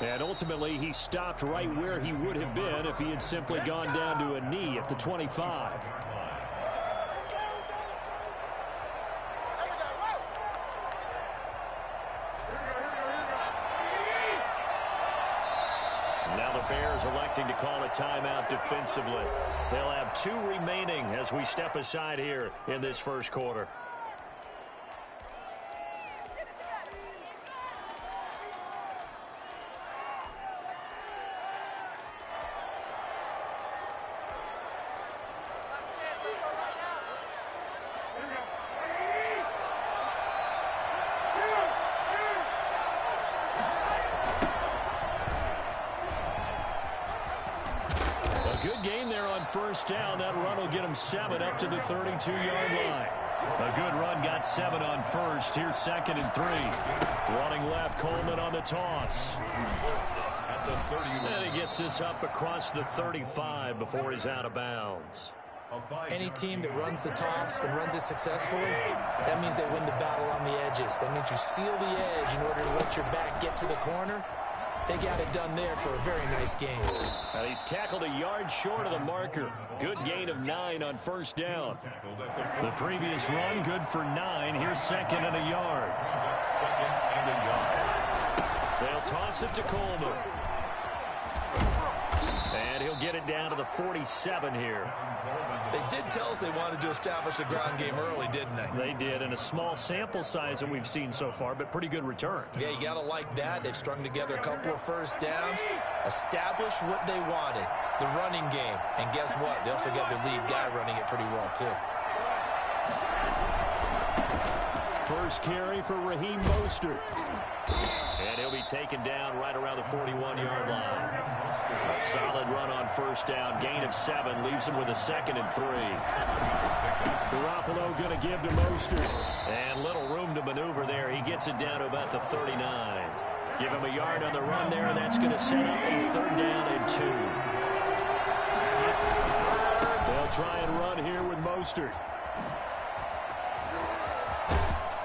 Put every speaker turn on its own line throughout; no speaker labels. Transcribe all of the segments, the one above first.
And ultimately, he stopped right where he would have been if he had simply gone down to a knee at the 25. Now the Bears electing to call a timeout defensively. They'll have 2 remaining as we step aside here in this first quarter. Good game there on first down. That run will get him 7 up to the 32-yard line. A good run got 7 on first. Here's 2nd and 3. Running left, Coleman on the toss. At the 30. And he gets this up across the 35 before he's out of bounds.
Any team that runs the toss and runs it successfully, that means they win the battle on the edges. That means you seal the edge in order to let your back get to the corner. They got it done there for a very nice game.
And he's tackled a yard short of the marker. Good gain of 9 on first down. The previous run, good for 9. Here's 2nd and a yard. They'll toss it to Coleman. And he'll get it down to the 47 here.
They did tell us they wanted to establish the ground game early, didn't they?
They did, and a small sample size that we've seen so far, but pretty good return.
Yeah, you got to like that. They've strung together a couple of first downs, established what they wanted, the running game. And guess what? They also got their lead guy running it pretty well, too.
First carry for Raheem Mostert. And he'll be taken down right around the 41-yard line. A solid run on first down. Gain of 7 leaves him with a 2nd and 3. Garoppolo going to give to Mostert. And little room to maneuver there. He gets it down to about the 39. Give him a yard on the run there, and that's going to set up a 3rd down and 2. They'll try and run here with Mostert.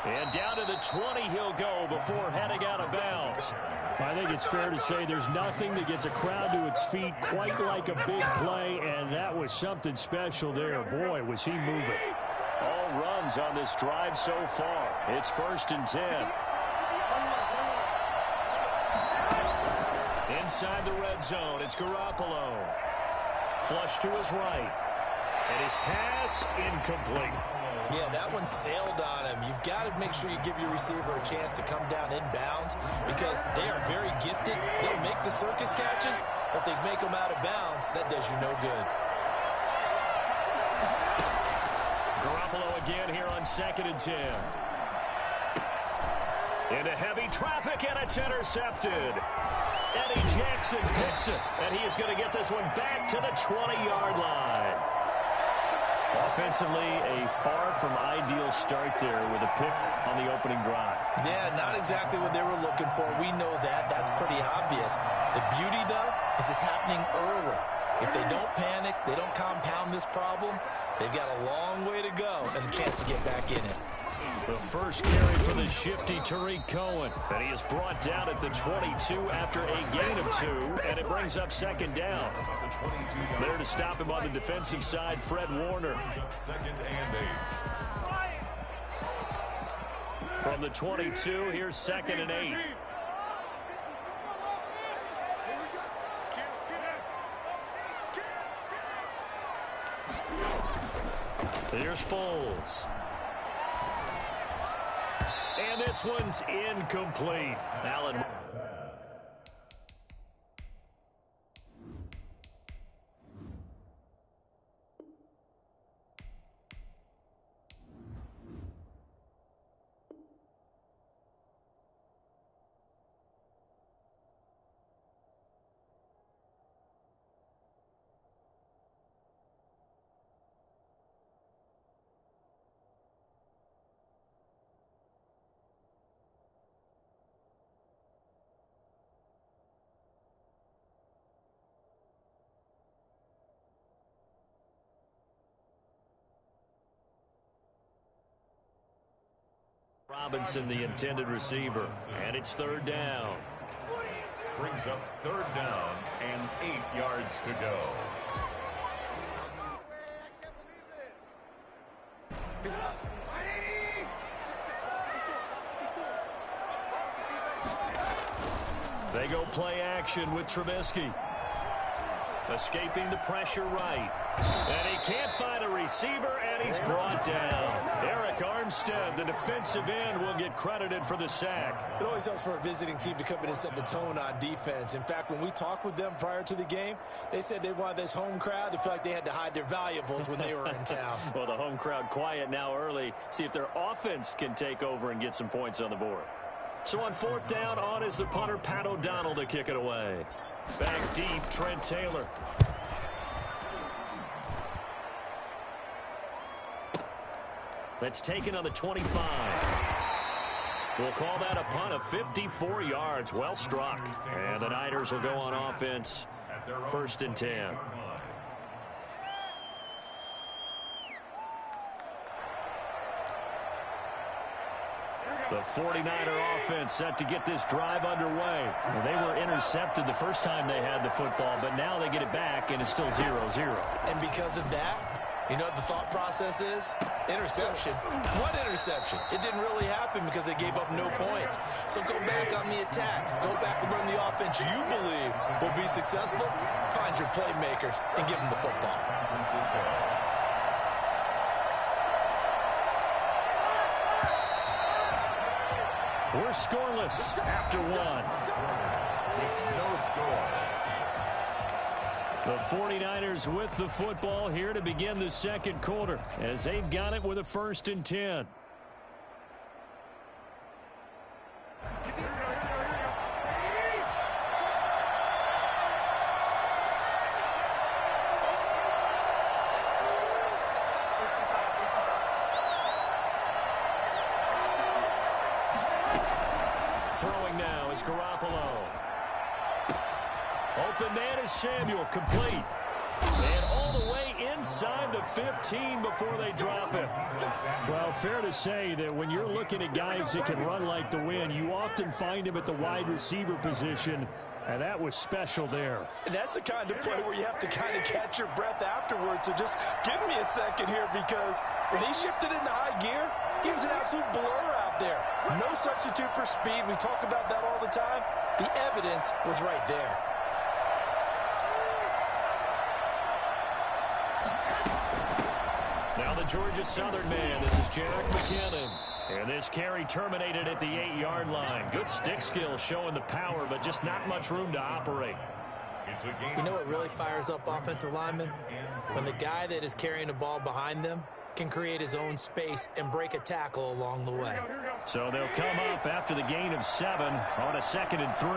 And down to the 20 he'll go before heading out of bounds. I think it's fair to say there's nothing that gets a crowd to its feet quite like a big play, and that was something special there. Boy, was he moving. All runs on this drive so far. It's 1st and 10. Inside the red zone, it's Garoppolo. Flush to his right. And his pass incomplete.
Yeah, that one sailed on him. You've got to make sure you give your receiver a chance to come down inbounds because they are very gifted. They'll make the circus catches, but they make them out of bounds. That does you no good.
Garoppolo again here on 2nd and 10. Into heavy traffic, and it's intercepted. Eddie Jackson picks it, and he is going to get this one back to the 20-yard line. Offensively, a far from ideal start there with a pick on the opening drive.
Yeah, not exactly what they were looking for. We know that. That's pretty obvious. The beauty, though, is it's happening early. If they don't panic, they don't compound this problem, they've got a long way to go and a chance to get back in it.
The first carry for the shifty Tariq Cohen. And he is brought down at the 22 after a gain of 2, and it brings up 2nd down. There to stop him on the defensive side, Fred Warner. From the 22, here's 2nd and 8. Here's Foles. And this one's incomplete. Allen. Robinson, the intended receiver, and it's 3rd down.
brings up 3rd down and 8 yards to go.
They go play action with Trubisky. Escaping the pressure right. And he can't find a receiver, and he's brought down. Eric Armstead, the defensive end, will get credited for the sack.
It always helps for a visiting team to come in and set the tone on defense. In fact, when we talked with them prior to the game, they said they wanted this home crowd to feel like they had to hide their valuables when they were in town.
Well, the home crowd quiet now early. See if their offense can take over and get some points on the board. So on 4th down, on is the punter, Pat O'Donnell, to kick it away. Back deep, Trent Taylor. That's taken on the 25. We'll call that a punt of 54 yards. Well struck. And the Niners will go on offense. 1st and 10. The 49er offense set to get this drive underway. Well, they were intercepted the first time they had the football, but now they get it back, and it's still 0-0.
And because of that, you know what the thought process is? Interception. What interception? It didn't really happen because they gave up no points. So go back on the attack. Go back and run the offense you believe will be successful. Find your playmakers and give them the football.
We're scoreless after 1.
No score.
The 49ers with the football here to begin the 2nd quarter as they've got it with a 1st and 10. Throwing now is Garoppolo. Open man is Samuel, complete. And all the way inside the 15 before they drop it. Well, fair to say that when you're looking at guys that can run like the wind, you often find him at the wide receiver position, and that was special there.
And that's the kind of play where you have to kind of catch your breath afterwards. So just give me a second here, because when he shifted into high gear, he was an absolute blur out there. No substitute for speed. We talk about that all the time. The evidence was right there.
Now the Georgia Southern man, this is Jerick McKinnon. And this carry terminated at the 8-yard line. Good stick skill showing the power, but just not much room to operate.
You know what really fires up offensive linemen? When the guy that is carrying the ball behind them can create his own space and break a tackle along the way.
So they'll come up after the gain of 7 on a 2nd and 3.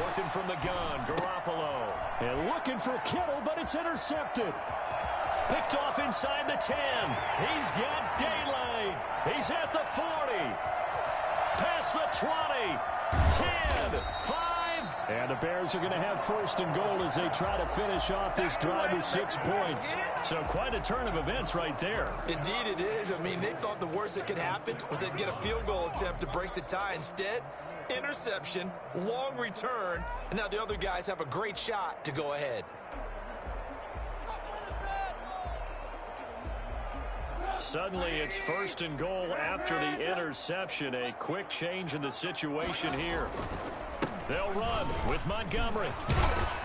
Working from the gun, Garoppolo. And looking for Kittle, but it's intercepted. Picked off inside the 10. He's got daylight. He's at the 40. Past the 20. 10. 5. And the Bears are going to have 1st and goal as they try to finish off this drive with 6 points. So quite a turn of events right there.
Indeed it is. I mean, they thought the worst that could happen was they'd get a field goal attempt to break the tie. Instead, interception, long return, and now the other guys have a great shot to go ahead.
Suddenly it's 1st and goal after the interception. A quick change in the situation here. They'll run with Montgomery.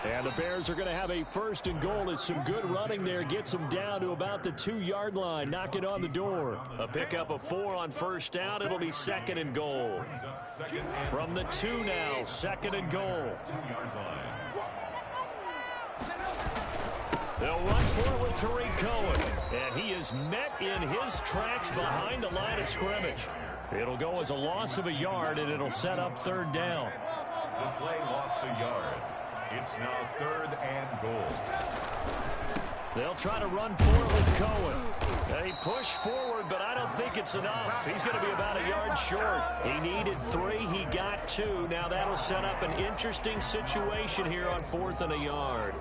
And the Bears are going to have a 1st and goal as some good running there gets them down to about the 2-yard line. Knock it on the door. A pickup of 4 on 1st down. It'll be 2nd and goal. From the 2 now, 2nd and goal. They'll run forward with Tariq Cohen. And he is met in his tracks behind the line of scrimmage. It'll go as a loss of a yard, and it'll set up 3rd down.
The play lost a yard. It's now 3rd and goal.
They'll try to run forward with Cohen. They push forward, but I don't think it's enough. He's going to be about a yard short. He needed 3. He got 2. Now that'll set up an interesting situation here on 4th and a yard.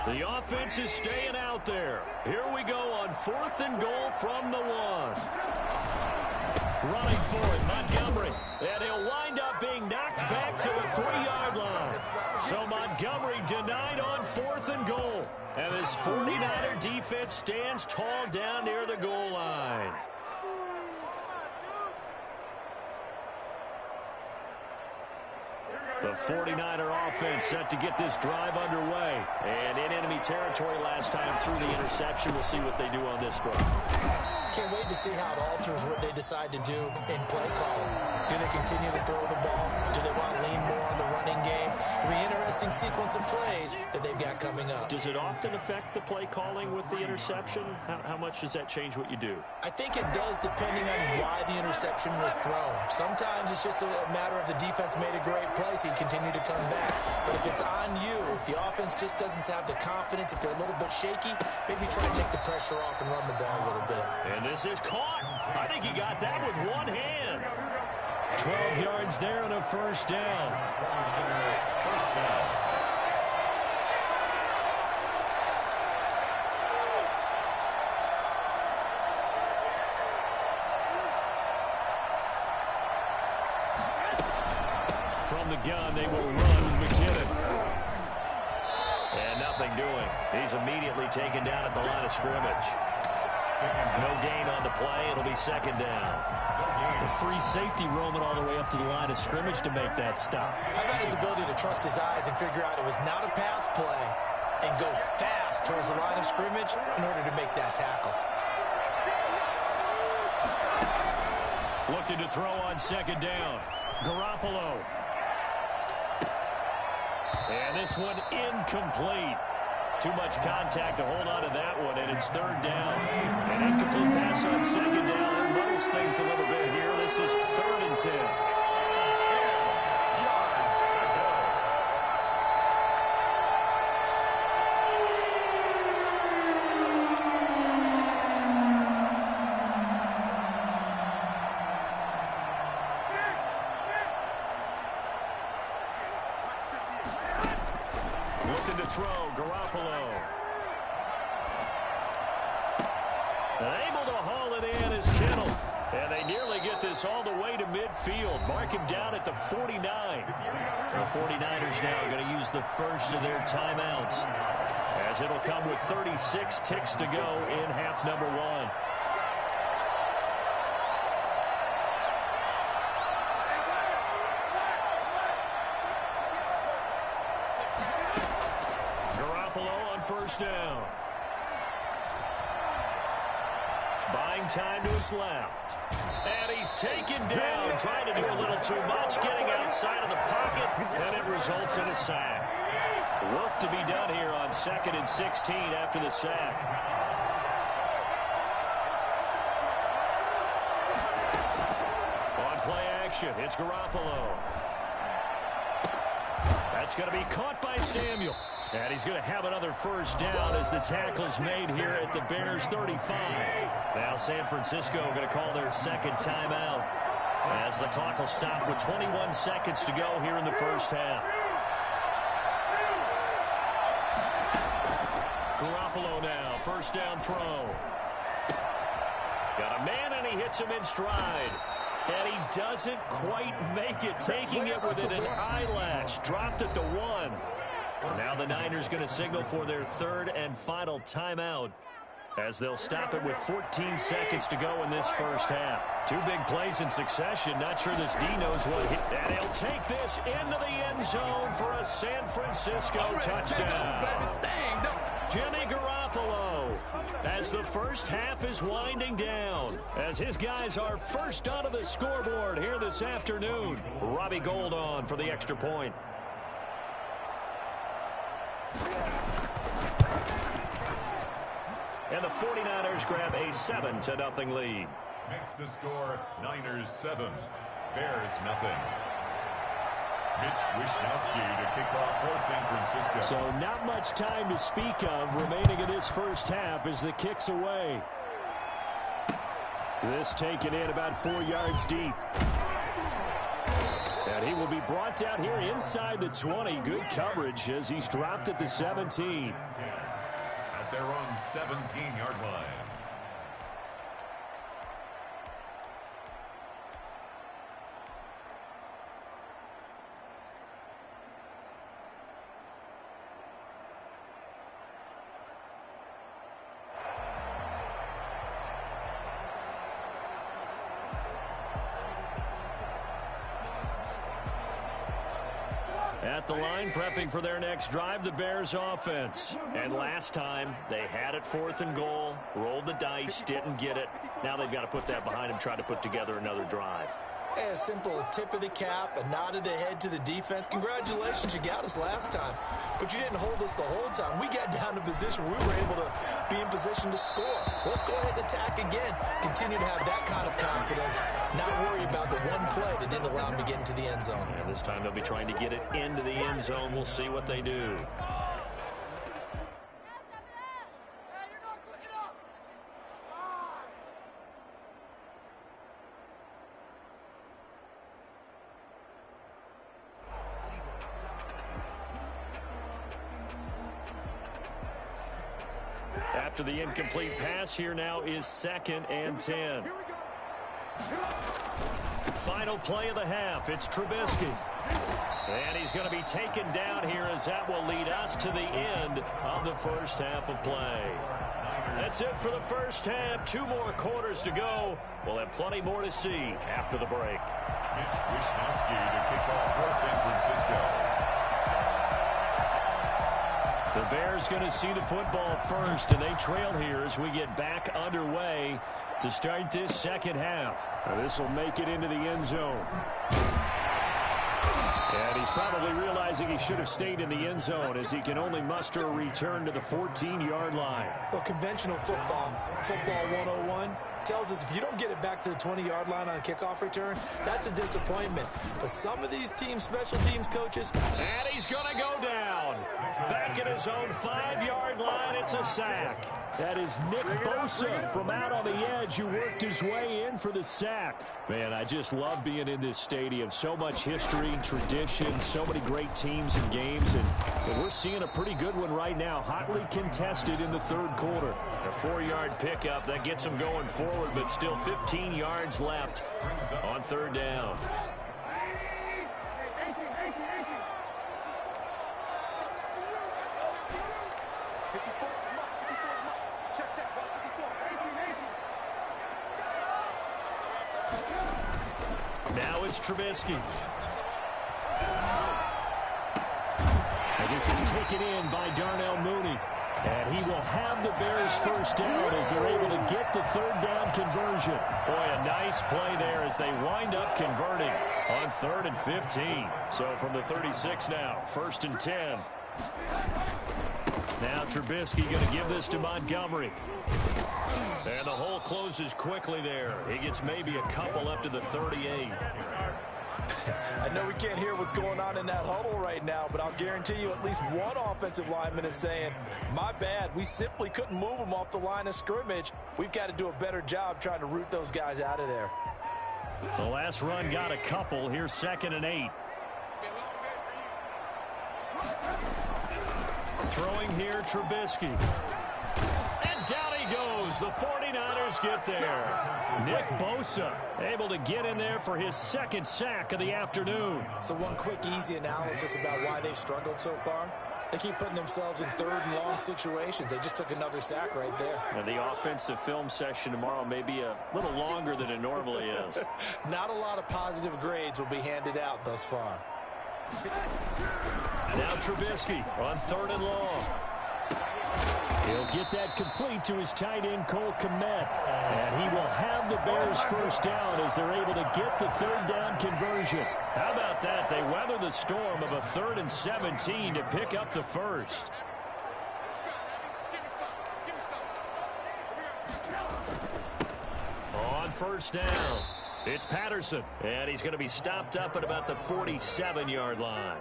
The offense is staying out there. Here we go on 4th and goal from the 1. Running for it, Montgomery. And he'll wind up being knocked back to the 3-yard line. So Montgomery denied on 4th and goal. And this 49er defense stands tall down near the goal line. The 49er offense set to get this drive underway. And in enemy territory last time through the interception. We'll see what they do on this drive.
Can't wait to see how it alters what they decide to do in play calling. Do they continue to throw the ball? Do they want to lean more on the running game? It'll be an interesting sequence of plays that they've got coming up.
Does it often affect the play calling with the interception? How much does that change what you do?
I think it does depending on why the interception was thrown. Sometimes it's just a matter of the defense made a great play, so you continue to come back. But if it's on you, if the offense just doesn't have the confidence, if they're a little bit shaky, maybe try to take the pressure off and run the ball a little bit.
And this is caught. I think he got that with one hand. 12 yards there and a first down.
First down.
From the gun, they will run McKinnon. And nothing doing. He's immediately taken down at the line of scrimmage. No gain on the play. It'll be second down. The free safety roaming all the way up to the line of scrimmage to make that stop.
How about his ability to trust his eyes and figure out it was not a pass play and go fast towards the line of scrimmage in order to make that tackle.
Looking to throw on second down. Garoppolo. And this one incomplete. Too much contact to hold on to that one, and it's third down. An incomplete pass on second down. It muddles things a little bit here. This is 3rd and 10.
Yards to go.
Looking to throw, Garoppolo. And able to haul it in is Kittle. And they nearly get this all the way to midfield. Mark him down at the 49. The 49ers now going to use the first of their timeouts, as it'll come with 36 ticks to go in half number 1. First down. Buying time to his left. And he's taken down, trying to do a little too much, getting outside of the pocket, and it results in a sack. Work to be done here on 2nd and 16 after the sack. On play action, it's Garoppolo. That's going to be caught by Samuel. And he's going to have another first down as the tackle is made here at the Bears 35. Now San Francisco going to call their second timeout, as the clock will stop with 21 seconds to go here in the first half. Garoppolo now, first down throw. Got a man and he hits him in stride. And he doesn't quite make it, taking it within an eyelash. Dropped at the 1. Now the Niners going to signal for their third and final timeout, as they'll stop it with 14 seconds to go in this first half. 2 big plays in succession. Not sure this D knows what hit. And he'll take this into the end zone for a San Francisco touchdown. Jimmy Garoppolo, as the first half is winding down, as his guys are first onto the scoreboard here this afternoon. Robbie Gould on for the extra point. And the 49ers grab a 7-0 lead.
Makes the score Niners 7, Bears nothing. Mitch Wishnowsky to kick off for San Francisco.
So not much time to speak of remaining in this first half as the kick's away. This taken in about 4 yards deep. And he will be brought down here inside the 20. Good coverage as he's dropped at the 17.
At their own 17-yard line.
At the line, prepping for their next drive, the Bears offense. And last time, they had it 4th and goal, rolled the dice, didn't get it. Now they've got to put that behind them, try to put together another drive.
A simple tip of the cap, a nod of the head to the defense. Congratulations, you got us last time, but you didn't hold us the whole time. We got down to position where we were able to be in position to score. Let's go ahead and attack again. Continue to have that kind of confidence, not worry about the one play that didn't allow them to get into the end zone.
And this time they'll be trying to get it into the end zone. We'll see what they do. After the incomplete pass, here now is 2nd and 10. Final play of the half. It's Trubisky. And he's going to be taken down here as that will lead us to the end of the first half of play. That's it for the first half. 2 more quarters to go. We'll have plenty more to see after the break.
Mitch Wishnowsky to kick off for San Francisco.
The Bears going to see the football first, and they trail here as we get back underway to start this second half. This will make it into the end zone. And he's probably realizing he should have stayed in the end zone as he can only muster a return to the 14-yard line.
Well, conventional football 101, tells us if you don't get it back to the 20-yard line on a kickoff return, that's a disappointment. But some of these teams, special teams coaches,
and he's going to go down. Back at his own 5-yard line, it's a sack. That is Nick Bosa from out on the edge who worked his way in for the sack. Man, I just love being in this stadium. So much history and tradition, so many great teams and games, and we're seeing a pretty good one right now, hotly contested in the 3rd quarter. A 4-yard pickup that gets him going forward, but still 15 yards left on 3rd down. Now it's Trubisky. And this is taken in by Darnell Mooney. And he will have the Bears first down as they're able to get the 3rd down conversion. Boy, a nice play there as they wind up converting on 3rd and 15. So from the 36 now, 1st and 10. Now Trubisky going to give this to Montgomery. And the hole closes quickly there. He gets maybe a couple up to the 38.
I know we can't hear what's going on in that huddle right now, but I'll guarantee you at least one offensive lineman is saying, my bad, we simply couldn't move them off the line of scrimmage. We've got to do a better job trying to root those guys out of there.
The last run got a couple. Here's 2nd and 8. Throwing here, Trubisky. And down he goes. The 49ers get there. Nick Bosa able to get in there for his 2nd sack of the afternoon.
So one quick, easy analysis about why they've struggled so far. They keep putting themselves in 3rd and long situations. They just took another sack right there.
And the offensive film session tomorrow may be a little longer than it normally is.
Not a lot of positive grades will be handed out thus far.
And now Trubisky on 3rd and long. He'll get that complete to his tight end, Cole Kmet. And he will have the Bears first down as they're able to get the 3rd down conversion. How about that? They weather the storm of a 3rd and 17 to pick up the first. On 1st down, it's Patterson. And he's going to be stopped up at about the 47-yard line.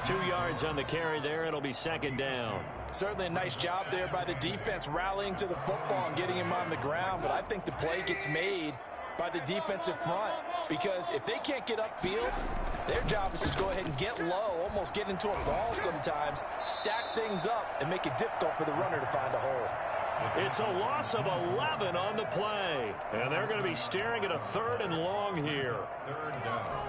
2 yards on the carry there. It'll be 2nd down.
Certainly a nice job there by the defense rallying to the football and getting him on the ground, but I think the play gets made by the defensive front, because if they can't get upfield, their job is to go ahead and get low, almost get into a ball sometimes, stack things up, and make it difficult for the runner to find a hole.
It's a loss of 11 on the play. And they're going to be staring at a 3rd and long here.
3rd down.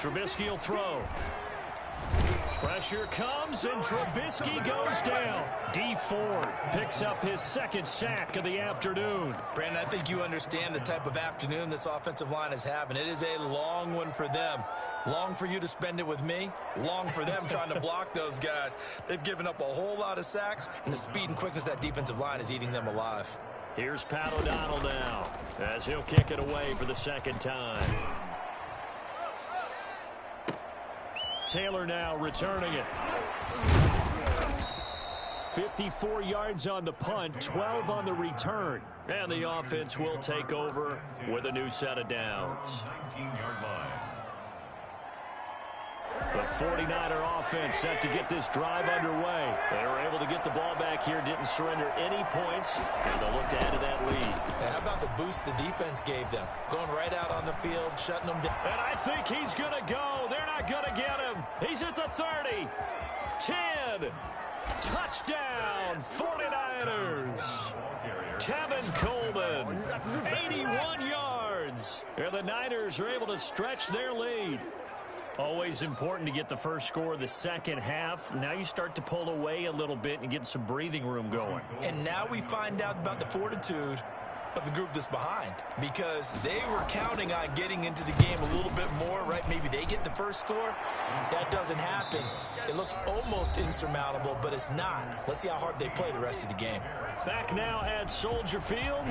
Trubisky will throw. Pressure comes, and Trubisky goes down. Dee Ford picks up his 2nd sack of the afternoon.
Brandon, I think you understand the type of afternoon this offensive line is having. It is a long one for them. Long for you to spend it with me. Long for them trying to block those guys. They've given up a whole lot of sacks, and the speed and quickness of that defensive line is eating them alive.
Here's Pat O'Donnell now, as he'll kick it away for the 2nd time. Taylor now returning it. 54 yards on the punt, 12 on the return. And the offense will take over with a new set of downs.
19-yard line.
The 49er offense set to get this drive underway. They were able to get the ball back here, didn't surrender any points, and they'll look to add to that lead.
Hey, how about the boost the defense gave them? Going right out on the field, shutting them down.
And I think he's going to go. They're not going to get him. He's at the 30. 10. Touchdown, 49ers. Tevin Coleman, 81 yards. And the Niners are able to stretch their lead. Always important to get the first score of the second half. Now you start to pull away a little bit and get some breathing room going.
And now we find out about the fortitude of the group that's behind, because they were counting on getting into the game a little bit more, right? Maybe they get the first score. That doesn't happen. It looks almost insurmountable, but it's not. Let's see how hard they play the rest of the game.
Back now at Soldier Field,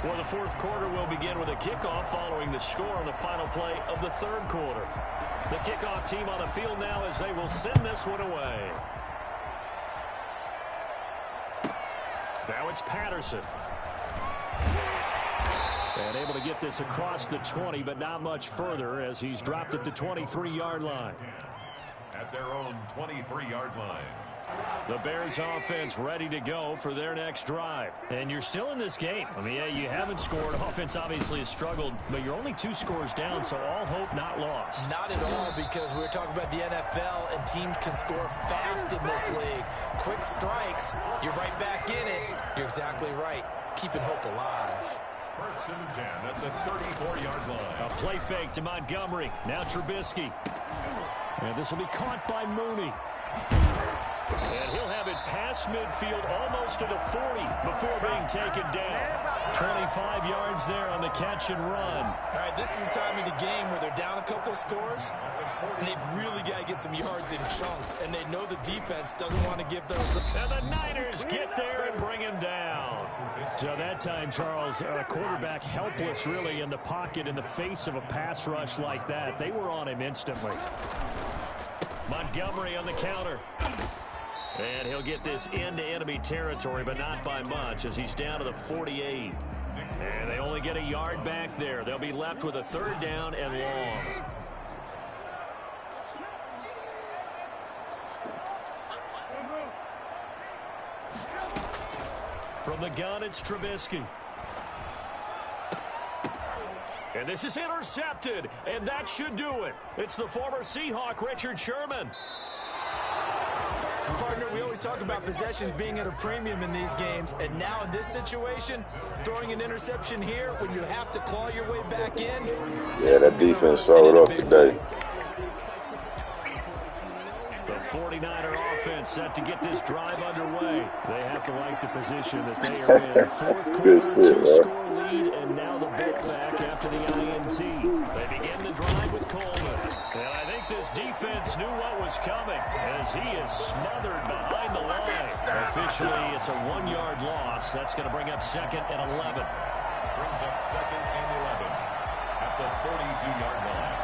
where the 4th quarter will begin with a kickoff following the score on the final play of the 3rd quarter. The kickoff team on the field now as they will send this one away. Now it's Patterson. And able to get this across the 20, but not much further as he's dropped at the 23-yard line.
At their own 23-yard line.
The Bears offense ready to go for their next drive. And you're still in this game. I mean, yeah, you haven't scored. Offense obviously has struggled, but you're only 2 scores down, so all hope not lost.
Not at all, because we were talking about the NFL, and teams can score fast in this league. Quick strikes, you're right back in it. You're exactly right. Keeping hope alive.
1st and 10 at the 34-yard line.
A play fake to Montgomery. Now Trubisky. And this will be caught by Mooney. And he'll have it past midfield almost to the 40 before being taken down. 25 yards there on the catch and run.
All right, this is the time of the game where they're down a couple of scores, and they've really got to get some yards in chunks, and they know the defense doesn't want to give those up.
And the Niners get there and bring him down. So that time, Charles, quarterback helpless really in the pocket in the face of a pass rush like that. They were on him instantly. Montgomery on the counter. And he'll get this into enemy territory, but not by much as he's down to the 48. And they only get a yard back there. They'll be left with a 3rd down and long. From the gun, it's Trubisky. And this is intercepted, and that should do it. It's the former Seahawk, Richard Sherman.
Partner, we always talk about possessions being at a premium in these games, and now in this situation, throwing an interception here when you have to claw your way back in.
Yeah, that defense showed up today.
The 49er offense set to get this drive underway. They have to like the position that they are in. 4th quarter, 2-score lead, and now the ball back after the INT. They begin the drive with Coleman. And I think this defense knew what was coming as he is smothered behind the line. Officially, it's a 1-yard loss. That's going to bring up 2nd and 11.
Brings up 2nd and 11 at the 42-yard line.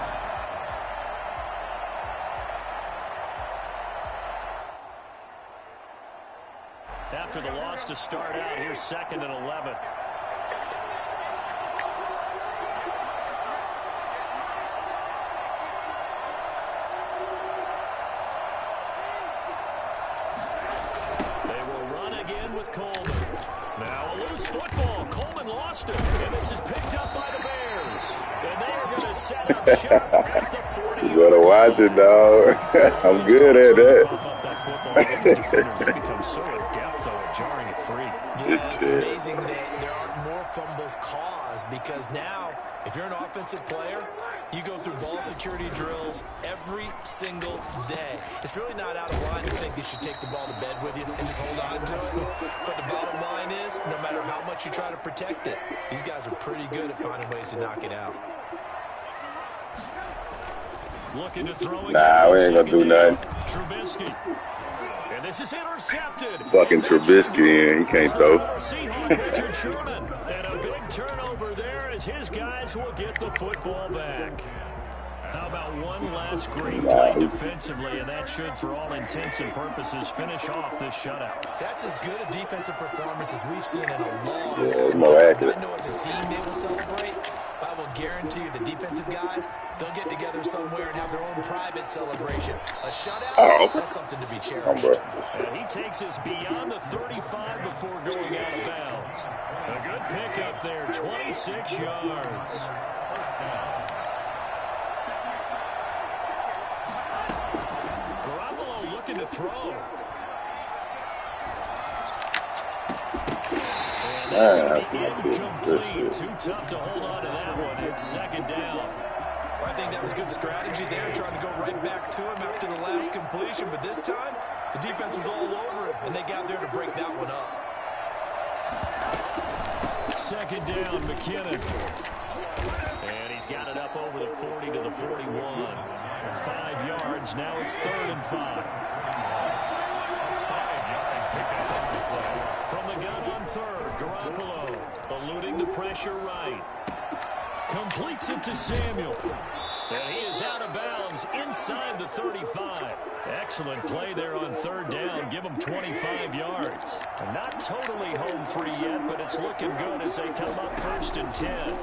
After the loss to start out, here's 2nd and 11. in with Coleman. Now a loose football. Coleman lost it. And this is picked up by the Bears. And they are going to set up shop at the 40.
You better watch it, dog. I'm good at that.
Cough up that football. These defenders have become so adept, though, at jarring it free.
Yeah, it's amazing that there aren't more fumbles caused because now, if you're an offensive player, you go through ball security drills every single day. It's really not out of line to think you should take the ball to bed with you and just hold on to it. But the bottom line is, no matter how much you try to protect it, these guys are pretty good at finding ways to knock it out.
Looking to throw
Nah, we ain't gonna do nothing.
Trubisky. And this is intercepted.
Fucking Trubisky, and he can't throw.
Seahawk Richard Sherman. And a big turnover there as his guys will get the football back. How about one last great play defensively, and that should, for all intents and purposes, finish off this shutout.
That's as good a defensive performance as we've seen in a long
Yeah,
time.
it's more accurate.
I know as a team they will celebrate, but I will guarantee you the defensive guys, they'll get together somewhere and have their own private celebration. A shutout, that's something to be cherished.
And he takes us beyond the 35 before going out of bounds. A good pickup there, 26 yards. Garoppolo looking to throw.
That's not good. Good shit.
Too tough to hold on to that one. It's second down.
I think that was good strategy there, trying to go right back to him after the last completion. But this time, the defense was all over him, and they got there to break that one up.
Second down, McKinnon. And he's got it up over the 40 to the 41. 5 yards. Now it's 3rd and 5. From the gun on 3rd, Garoppolo eluding the pressure right. Completes it to Samuel. And he is out of bounds inside the 35. Excellent play there on 3rd down. Give him 25 yards. Not totally home free yet, but it's looking good as they come up 1st and 10.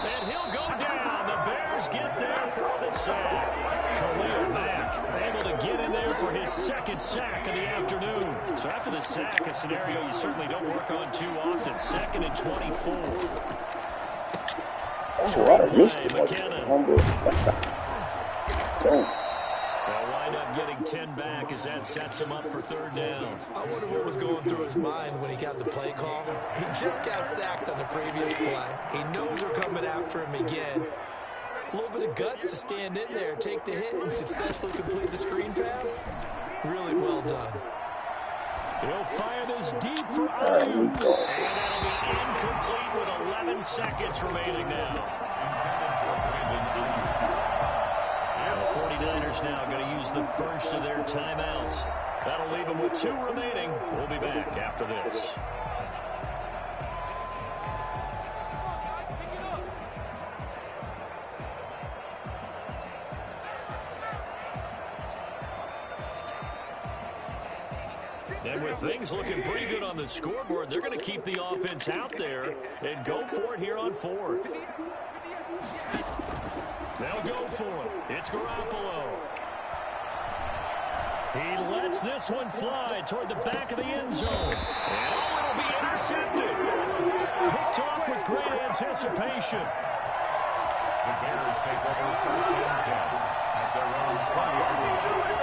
And he'll go down. The Bears get there for the sack. Khalil Mack able to get in there for his 2nd sack of the afternoon. So after the sack, a scenario you certainly don't work on too often. 2nd and 24.
Oh, I missed it.
They'll wind up getting 10 back as that sets him up for 3rd down.
I wonder what was going through his mind when he got the play call. He just got sacked on the previous play. He knows they're coming after him again. A little bit of guts to stand in there, take the hit, and successfully complete the screen pass. Really well done.
He'll fire this deep for Ayuk. And it'll be incomplete with 11 seconds remaining now. The 49ers now going to use the first of their timeouts. That'll leave them with 2 remaining. We'll be back after this. And with things looking pretty good on the scoreboard, they're going to keep the offense out there and go for it here on 4th. They'll go for it. It's Garoppolo. He lets this one fly toward the back of the end zone. And it'll be intercepted. Picked off with great anticipation.
The Bears take over 1st and 10 at their own 20-yard line.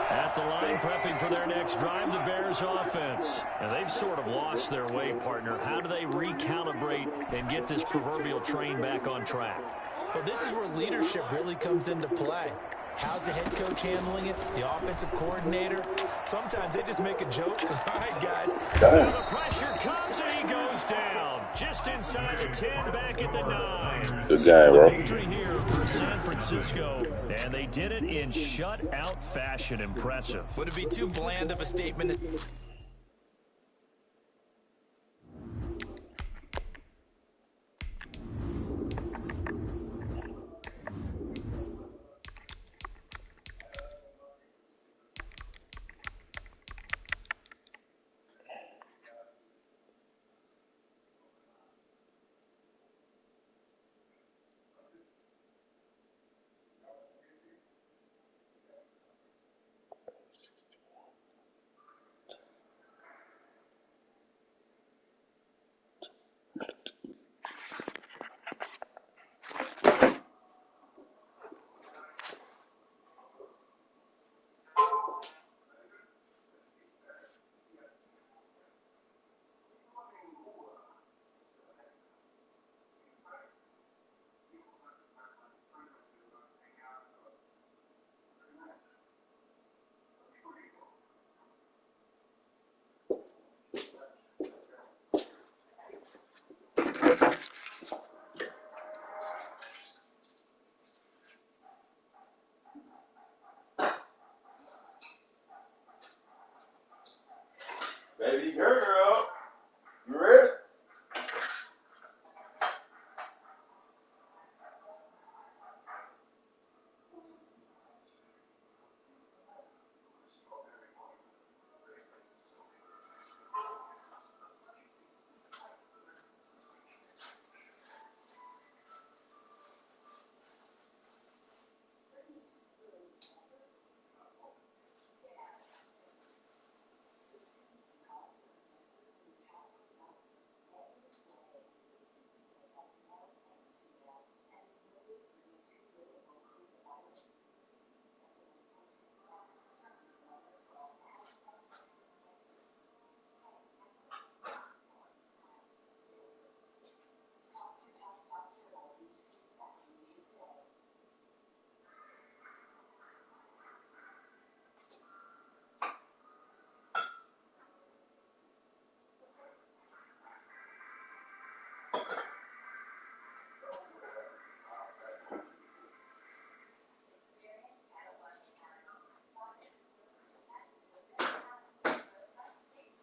At the line, prepping for their next drive, the Bears offense. And they've sort of lost their way, partner. How do they recalibrate and get this proverbial train back on track?
Well, this is where leadership really comes into play. How's the head coach handling it? The offensive coordinator? Sometimes they just make a joke. All right, guys.
The pressure comes and he goes down. Just inside the 10, back at the 9.
Good game, bro.
Victory here for San Francisco. And they did it in shutout fashion. Impressive.
Would it be too bland of a statement?
Baby girl, you ready?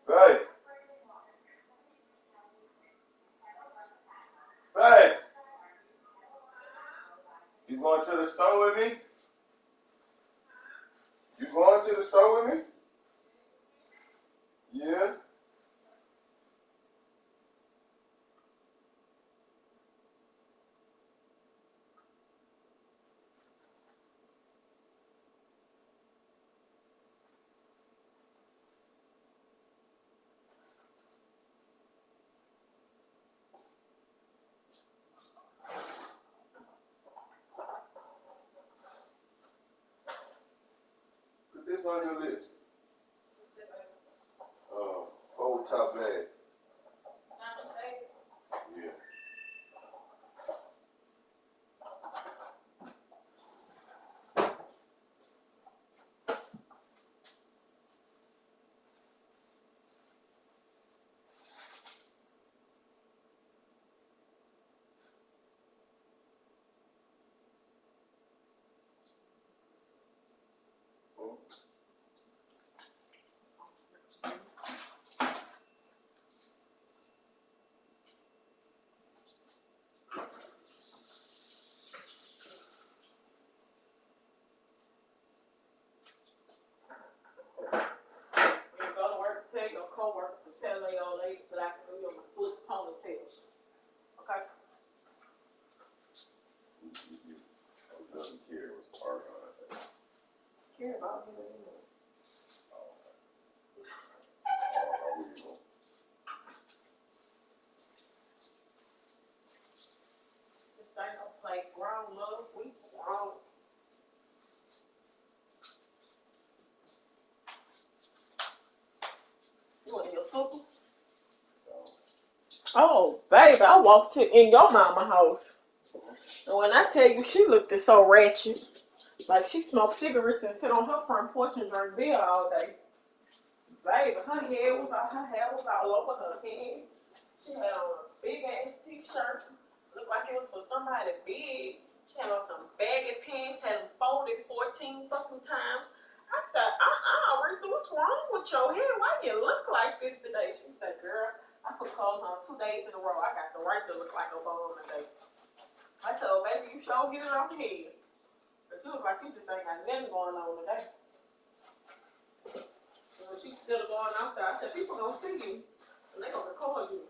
Hey, hey, you going to the store with me? You going to the store with me? Yeah. Put this on your list. Old top bag. Yeah.
Go to work, tell your co-workers to tell their old ladies that I can do them a slick ponytail. Okay?
Doesn't care what's parked on it.
Care about me anymore. This ain't no playground, love. We grown. You want your super? Oh, baby, I walked in your mama house. And when I tell you she looked so ratchet, like she smoked cigarettes and sit on her front porch and drink beer all day. Baby, her hair was all over her head. She had on a big ass t-shirt. Looked like it was for somebody big. She had on some baggy pants, had them folded 14 fucking times. I said, Aretha, what's wrong with your hair? Why you look like this today? She said, girl, I put clothes on 2 days in a row. I got the right to look like a bum today. I told her, baby, you sure get it off your head. But you look like you just ain't got nothing going on today. So she's still going outside. I said, people gonna see you. And they gonna record you.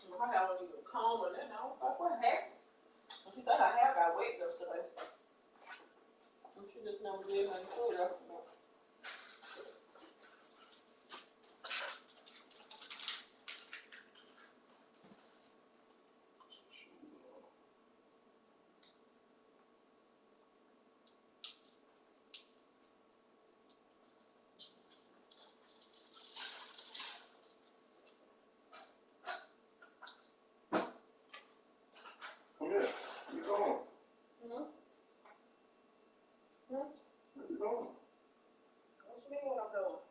And her hair wasn't even comb or nothing. I was like, what happened? And she said her hair got wet yesterday. And she just never did nothing to it after that.
Yeah. You going?
Hmm? Hmm?
Where you going?
What you mean what I'm doing?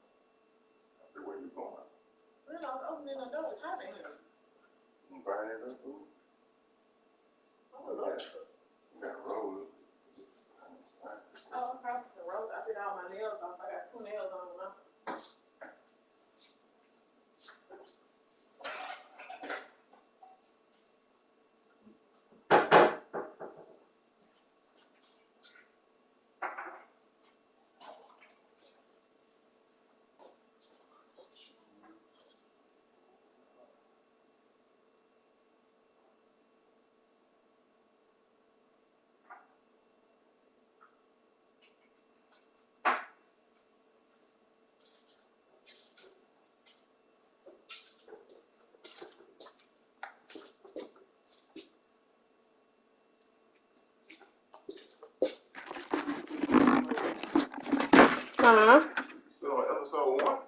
I said, where you going?
You know, opening the door. It's hot in here.
You buying that food?
I would love to.
You got rolls.
Oh, okay. The road. I did all my nails off. I got 2 nails on now. Huh?
Still on episode 1?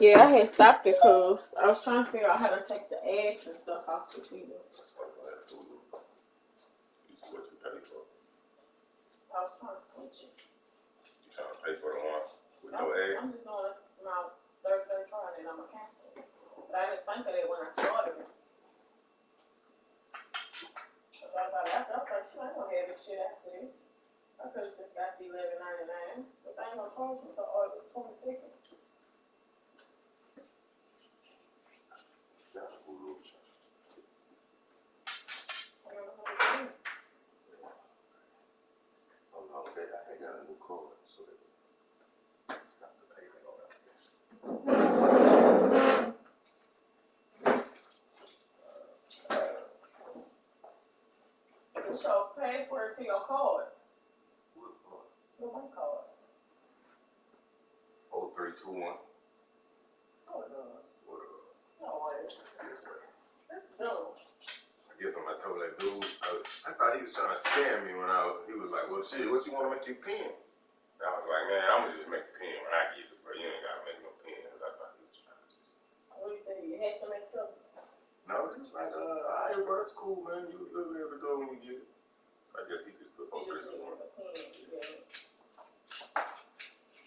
Yeah, I had stopped it because I was trying to figure out how to take the ads and stuff off the TV.
What you pay for?
I was trying to switch it.
You trying to pay for the one with no ads?
I'm just doing my third try and I'm going to cancel it. But I didn't think of it when I started it. I thought, shit, I don't have this shit after this. I could have just got the $11.99, but they ain't gonna charge me until August 22nd.
I got a new card, so got the payment on that.
What's your password to your card? Your bank card.
0321.
So it does.
What
No way.
this way.
That's dumb.
I guess when I told that dude, I thought he was trying to scam me when he was like, well, shit, what you want to make your pen? And I was like, man, I'm going to just make the pen when I get it, bro. You ain't got to make no pen. I thought he was trying to just.
What you say? You had to make something?
No, he was like, all right, bro, that's cool, man. You'll be able to go when you get it. So I guess he just put
You just need
0321.
a pen. Yeah.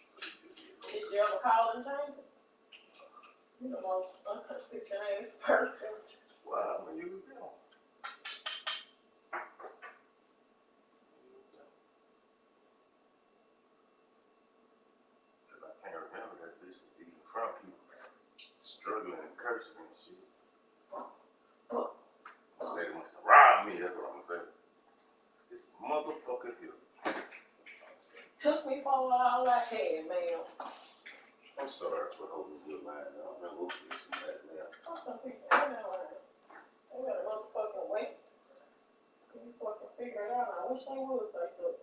So he just did
Did you ever call and change it? You're the most inconsistent ass person.
Well, I'm going to use them. Because I can't remember that bitch was eating from people. Struggling and cursing and shit. Lady wants to rob me, that's what I'm going to say. This motherfucker here.
Took me for all I had, man.
I'm sorry for holding your line now. I'm going to get some bad now.
Some people ain't that line. They better motherfucking wait. Can you fucking figure it out? I wish they would say so.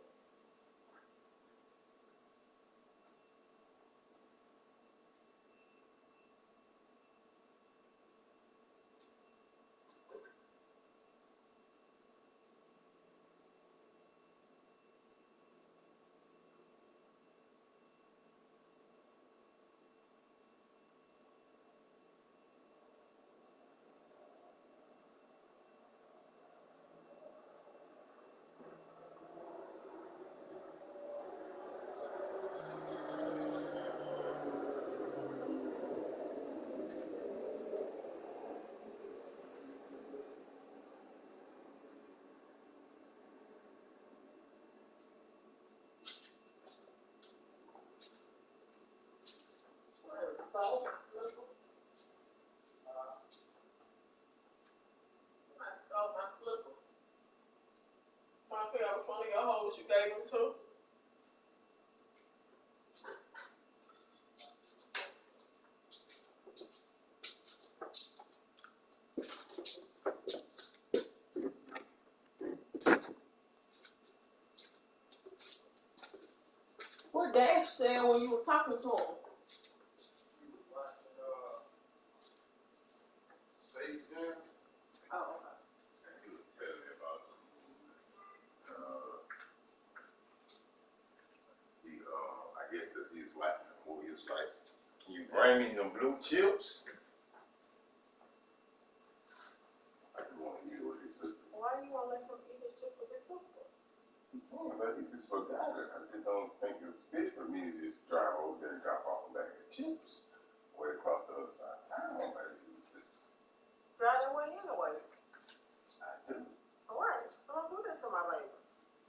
My slippers. Trying to figure out which one of your hoes you gave them to. What Dash said when you was talking to him?
Space Jam?
Oh, okay.
And he was telling me about I guess because he was watching the movie, he was like, can you bring me some blue chips? I just want to eat it with his sister.
Why you want to let him eat his chip with his sister?
But he just forgot it. I just don't think it's fit for me to just drive over there and drop off a bag of chips way across the other side of town. But he just,
Drive that way anyway.
I do.
Alright, so don't do that to my baby.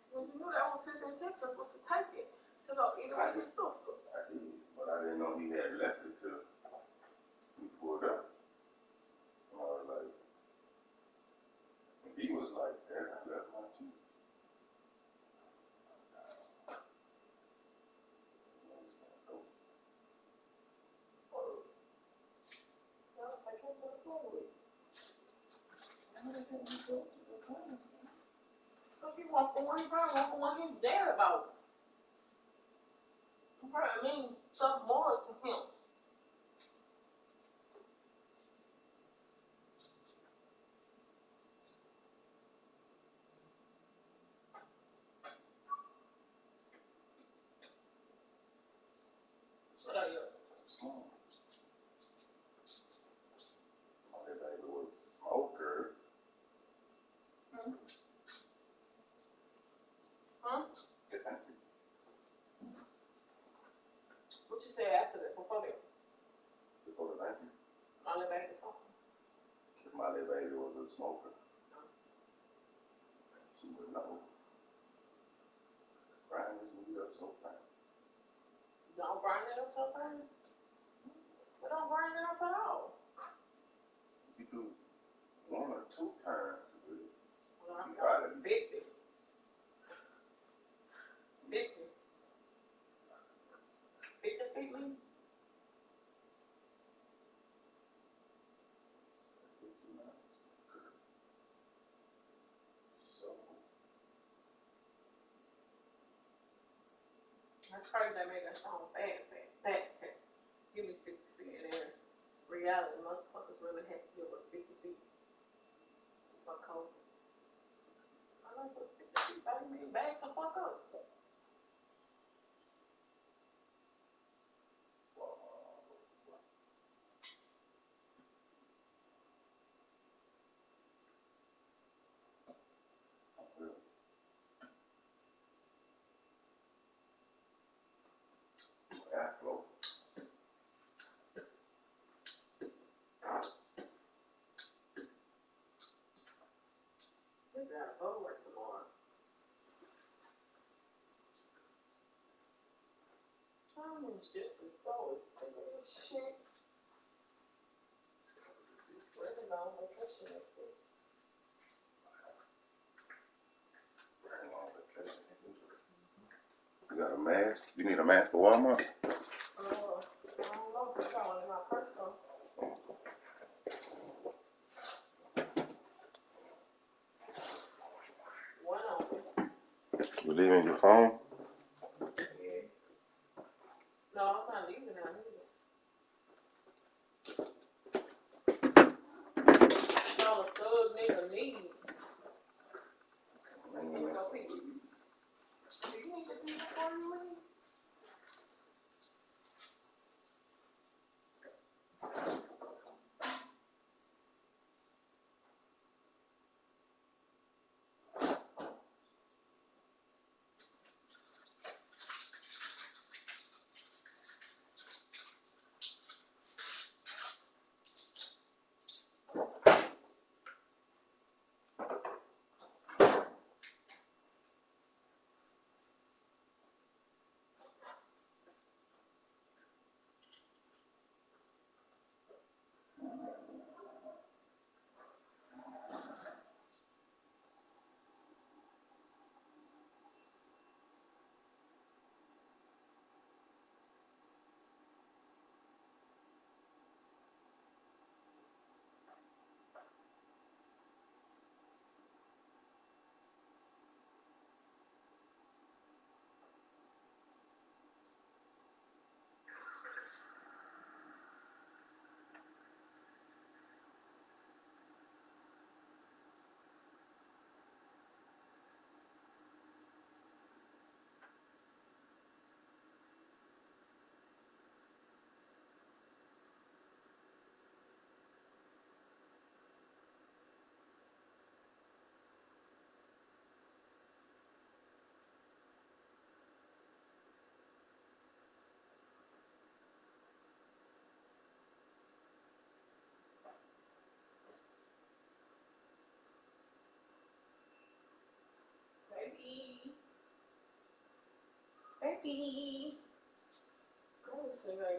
Because you knew that was his intention was to take it to go eat it with his sister.
I did, but I didn't know he had left it till we pulled up. And I was like, he was like, Dad, I left my chips.
If you want for one, you probably want for one he's there about. It probably means something more to him. Huh?
Good, thank you.
What you said after that? Before that?
Before the thank you.
Molly baby smoking.
If my little baby was a smoker, she would know. Grind this weed up so fast.
Don't grind it up so fast. We don't grind it up at all.
You do 1 or 2 times with it.
Well,
You gotta be
50. 50. 50 feet lean.
so.
That's crazy. They made that song fast. Give me 50 feet in there. Reality, motherfuckers really had to give us 50 feet for COVID. I like what 50 feet. I mean, back the fuck up.
Afro.
We gotta go to work tomorrow. It's just so sick of this shit. Really long vacation next week.
Very long vacation. You got a mask? You need a mask for Walmart?
I don't know if it's all in my purse though. One on it.
You leaving your phone?
Yeah. No, I'm not leaving out here. It's all a thug nigga need. You go pick. Do you need to be before you leave? Baby. I don't think I